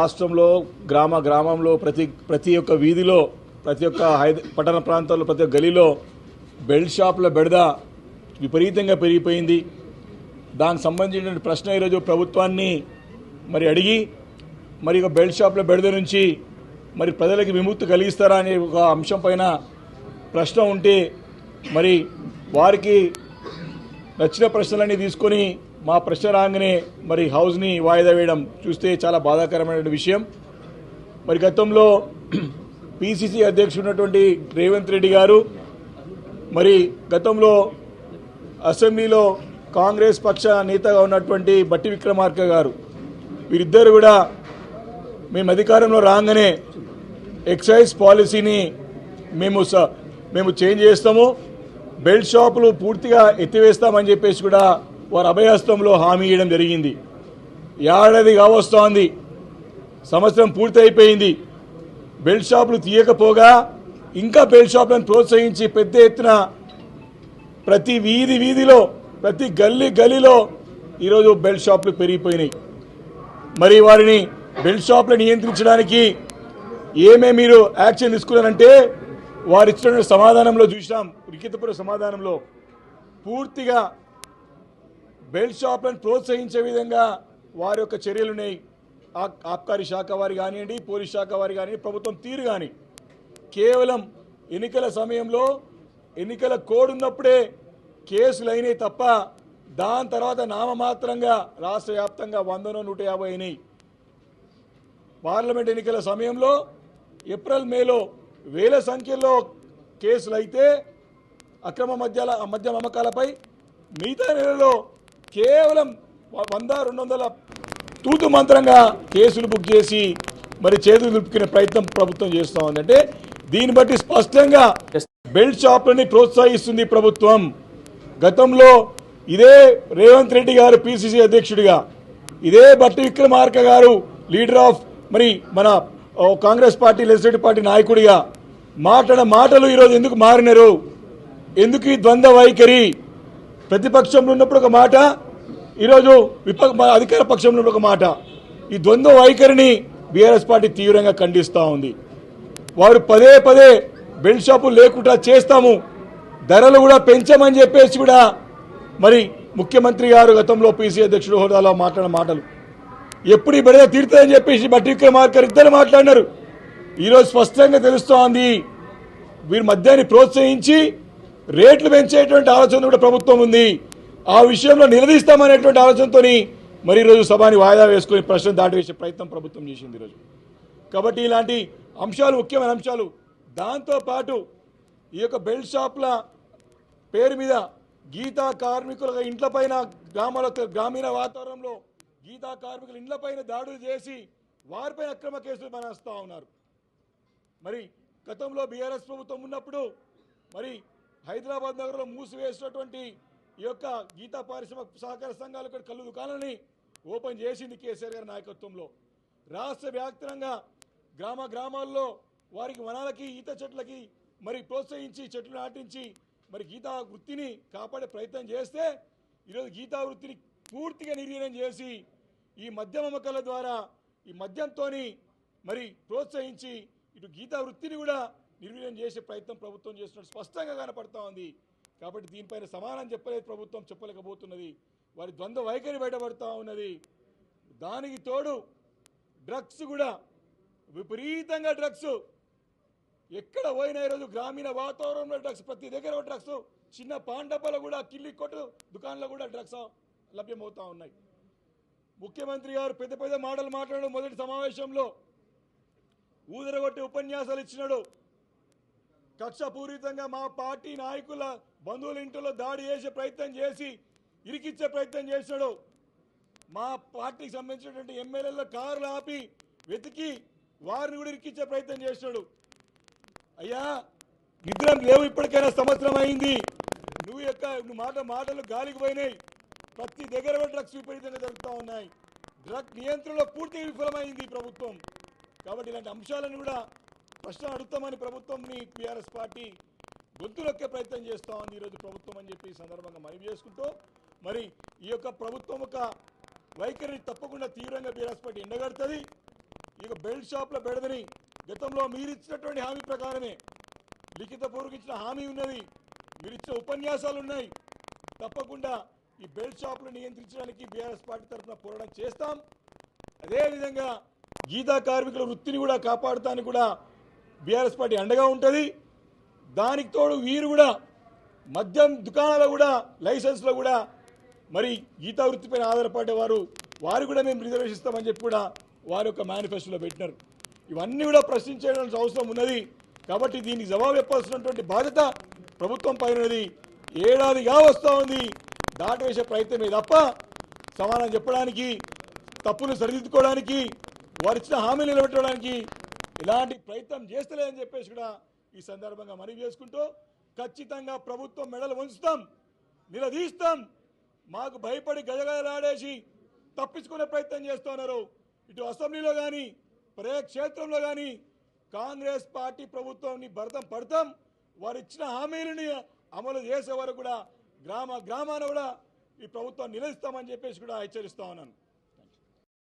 రాష్ట్రంలో గ్రామంలో ప్రతి ఒక్క వీధిలో ప్రతి ఒక్క పట్టణ ప్రాంతాల్లో ప్రతి ఒక్క గలీలో బెల్ట్ షాపుల బెడద విపరీతంగా పెరిగిపోయింది. దానికి సంబంధించిన ప్రశ్న ఈరోజు ప్రభుత్వాన్ని అడిగి ఒక బెల్ట్ షాపుల బెడద నుంచి ప్రజలకు విముక్తి కలిగిస్తారా అనే ఒక అంశం పైన ప్రశ్న ఉంటే వారికి నచ్చిన ప్రశ్నలన్నీ తీసుకొని మా ప్రశ్న రాగానే హౌస్ని వాయిదా వేయడం చూస్తే చాలా బాధాకరమైన విషయం. గతంలో పిసిసి అధ్యక్షుడు ఉన్నటువంటి రేవంత్ రెడ్డి గారు గతంలో అసెంబ్లీలో కాంగ్రెస్ పక్ష నేతగా ఉన్నటువంటి బట్టి విక్రమార్క గారు వీరిద్దరు కూడా మేము అధికారంలో రాగానే ఎక్సైజ్ పాలసీని మేము చేంజ్ చేస్తాము, బెల్ట్ షాపులు పూర్తిగా ఎత్తివేస్తామని చెప్పేసి కూడా వారు అభయహస్తంలో హామీ ఇవ్వడం జరిగింది. ఏడాది కావస్తోంది, సంవత్సరం పూర్తి అయిపోయింది. బెల్ట్ షాపులు తీయకపోగా ఇంకా బెల్ట్ షాపులను ప్రోత్సహించి పెద్ద ఎత్తున ప్రతి వీధిలో ప్రతి గల్లీలో ఈరోజు బెల్ట్ షాపులు పెరిగిపోయినాయి. వారిని బెల్ట్ షాపులు నియంత్రించడానికి ఏమేమి మీరు యాక్షన్ తీసుకున్నారంటే వారు ఇచ్చిన సమాధానంలో చూసాం. లిఖితపూర్వక సమాధానంలో పూర్తిగా బెల్ట్ షాపులను ప్రోత్సహించే విధంగా వారి యొక్క చర్యలున్నాయి. ఆబ్కారీ శాఖ వారి కానివ్వండి, పోలీస్ శాఖ వారి కానివ్వండి, ప్రభుత్వం తీరు కానీ కేవలం ఎన్నికల సమయంలో ఎన్నికల కోడ్ ఉన్నప్పుడే కేసులు అయినాయి తప్ప దాని తర్వాత నామమాత్రంగా రాష్ట్ర వ్యాప్తంగా 100-150 అయినాయి. పార్లమెంట్ ఎన్నికల సమయంలో ఏప్రిల్ మేలో వేల సంఖ్యలో కేసులు అయితే అక్రమ మద్యం అమ్మకాలపై, మిగతా నెలలో కేవలం 100-200 తూతు మంత్రంగా కేసులు బుక్ చేసి చేతులు దులుపుకునే ప్రయత్నం ప్రభుత్వం చేస్తూ ఉందంటే దీన్ని బట్టి స్పష్టంగా బెల్ట్ షాపులని ప్రోత్సహిస్తుంది ప్రభుత్వం. గతంలో ఇదే రేవంత్ రెడ్డి గారు పిసిసి అధ్యక్షుడిగా, ఇదే బట్టి విక్రమార్క గారు లీడర్ ఆఫ్ మన కాంగ్రెస్ పార్టీ లెజిస్లేటివ్ పార్టీ నాయకుడిగా మాట్లాడిన మాటలు ఈరోజు ఎందుకు మారినారు? ఎందుకు ఈ ద్వంద్వ వైఖరి? ప్రతిపక్షంలో ఉన్నప్పుడు ఒక మాట, ఈరోజు అధికార పక్షంలో ఒక మాట. ఈ ద్వంద్వ వైఖరిని బీఆర్ఎస్ పార్టీ తీవ్రంగా ఖండిస్తూ ఉంది. వారు పదే బెల్ట్ షాపులు లేకుండా చేస్తాము, ధరలు కూడా పెంచమని చెప్పేసి కూడా ముఖ్యమంత్రి గారు గతంలో పిసి అధ్యక్షుడు హోదాలో మాట్లాడిన మాటలు ఎప్పుడు ఈ బెడద తీరుతుందని చెప్పేసి బట్టి విక్రమార్క ఇద్దరు మాట్లాడినారు. ఈరోజు స్పష్టంగా తెలుస్తోంది వీరి మద్యాన్ని ప్రోత్సహించి రేట్లు పెంచేటువంటి ఆలోచన కూడా ప్రభుత్వం ఉంది. ఆ విషయంలో నిలదీస్తామనేటువంటి ఆలోచనతో ఈరోజు సభని వాయిదా వేసుకుని ప్రశ్న దాటివేసే ప్రయత్నం ప్రభుత్వం చేసింది ఈరోజు. కాబట్టి ఇలాంటి అంశాలు ముఖ్యమైన అంశాలు. దాంతోపాటు ఈ యొక్క బెల్ట్ షాప్ల పేరు మీద గీతా కార్మికుల ఇండ్ల పైన గ్రామీణ వాతావరణంలో గీతా కార్మికుల ఇండ్ల పైన దాడులు చేసి వారిపైన అక్రమ కేసులు బనాయిస్తూ ఉన్నారు. గతంలో బీఆర్ఎస్ ప్రభుత్వం ఉన్నప్పుడు హైదరాబాద్ నగరంలో మూసివేసినటువంటి ఈ యొక్క గీతా పారిశ్రామిక సహకార సంఘాలు కళ్ళు దుకాణాలని ఓపెన్ చేసింది కేసీఆర్ గారి నాయకత్వంలో. రాష్ట్ర వ్యాప్తంగా గ్రామాల్లో వారికి వనాలకి ఈత చెట్లకి ప్రోత్సహించి చెట్లు నాటించి గీతా వృత్తిని కాపాడే ప్రయత్నం చేస్తే ఈరోజు గీతా వృత్తిని పూర్తిగా నిర్వీర్యం చేసి ఈ మద్యం అమ్మకాల ద్వారా ఈ మద్యంతో ప్రోత్సహించి ఇటు గీతా వృత్తిని కూడా నిర్వీర్యం చేసే ప్రయత్నం ప్రభుత్వం చేస్తున్నట్టు స్పష్టంగా కనపడతా ఉంది. కాబట్టి దీనిపైన సమాధానం చెప్పలేదు ప్రభుత్వం, చెప్పలేకపోతున్నది. వారి ద్వంద్వ వైఖరి బయటపడుతూ ఉన్నది. దానికి తోడు డ్రగ్స్ కూడా విపరీతంగా డ్రగ్స్ ఎక్కడ పోయినా ఈరోజు గ్రామీణ వాతావరణంలో డ్రగ్స్, ప్రతి దగ్గర డ్రగ్స్, చిన్న పాండపలు కూడా కిల్లి కొట్టు దుకాణంలో కూడా డ్రగ్స్ లభ్యమవుతా ఉన్నాయి. ముఖ్యమంత్రి గారు పెద్ద మాటలు మాట్లాడడం మొదటి సమావేశంలో ఊదరగొట్టి ఉపన్యాసాలు ఇచ్చినాడు. కక్షపూరితంగా మా పార్టీ నాయకుల బంధువుల ఇంటిలో దాడి చేసే ప్రయత్నం చేసి ఇరికిచ్చే ప్రయత్నం చేశాడు. మా పార్టీకి సంబంధించినటువంటి ఎమ్మెల్యేల కార్లు ఆపి వెతికి వారిని కూడా ఇరికిచ్చే ప్రయత్నం చేశాడు. అయ్యా నిద్ర లేవు, ఇప్పటికైనా సంవత్సరం అయింది. నువ్వు మాటలు గాలికి పోయినాయి. ప్రతి దగ్గర డ్రగ్స్ విపరీతంగా జరుగుతూ ఉన్నాయి. డ్రగ్ నియంత్రణలో పూర్తిగా విఫలమైంది ప్రభుత్వం. కాబట్టి ఇలాంటి అంశాలను కూడా ప్రశ్న అడుగుతామని ప్రభుత్వంని బీఆర్ఎస్ పార్టీ గొంతులొక్కే ప్రయత్నం చేస్తూ ఉంది ఈరోజు ప్రభుత్వం అని చెప్పి ఈ సందర్భంగా మనవి చేసుకుంటూ ఈ యొక్క ప్రభుత్వం ఒక వైఖరిని తప్పకుండా తీవ్రంగా బీఆర్ఎస్ పార్టీ ఎండగడుతుంది. ఇక బెల్ట్ షాప్ల బెడదని గతంలో మీరు ఇచ్చినటువంటి హామీ ప్రకారమే లిఖితపూర్వక ఇచ్చిన హామీ ఉన్నది, మీరు ఇచ్చిన ఉపన్యాసాలు ఉన్నాయి. తప్పకుండా ఈ బెల్ట్ షాపులు నియంత్రించడానికి బీఆర్ఎస్ పార్టీ తరఫున పోరాటం చేస్తాం. అదేవిధంగా గీతా కార్మికుల వృత్తిని కూడా కాపాడటానికి కూడా బీఆర్ఎస్ పార్టీ అండగా ఉంటుంది. దానికి తోడు వీరు కూడా మద్యం దుకాణాలు కూడా లైసెన్స్లో కూడా మరి గీతా వృత్తిపైన ఆధారపడే వారు కూడా మేము రిజర్వేషన్ ఇస్తామని చెప్పి కూడా వారి యొక్క మేనిఫెస్టోలో పెట్టినారు. ఇవన్నీ కూడా ప్రశ్నించాల్సిన అవసరం ఉన్నది. కాబట్టి దీనికి జవాబు చెప్పాల్సినటువంటి బాధ్యత ప్రభుత్వం పైన ఉన్నది. ఏడాదిగా వస్తూ ఉంది, దాటవేసే ప్రయత్నమే తప్ప సమాధానం చెప్పడానికి, తప్పును సరిదిద్దుకోవడానికి, వారు ఇచ్చిన హామీలు నిలబెట్టడానికి ఇలాంటి ప్రయత్నం చేస్తలేదని చెప్పేసి కూడా ఈ సందర్భంగా మనవి చేసుకుంటూ, ఖచ్చితంగా ప్రభుత్వం మెడలు వంచుతాం, నిలదీస్తాం. మాకు భయపడి గజగజలాడేసి తప్పించుకునే ప్రయత్నం చేస్తున్నారు. ఇటు అసెంబ్లీలో కానీ ప్రజాక్షేత్రంలో కానీ కాంగ్రెస్ పార్టీ ప్రభుత్వాన్ని భరతం పడతాం. వారు ఇచ్చిన హామీలని అమలు చేసే వరకు కూడా గ్రామాన కూడా ఈ ప్రభుత్వాన్ని నిలదీస్తామని చెప్పేసి కూడా హెచ్చరిస్తా ఉన్నాను.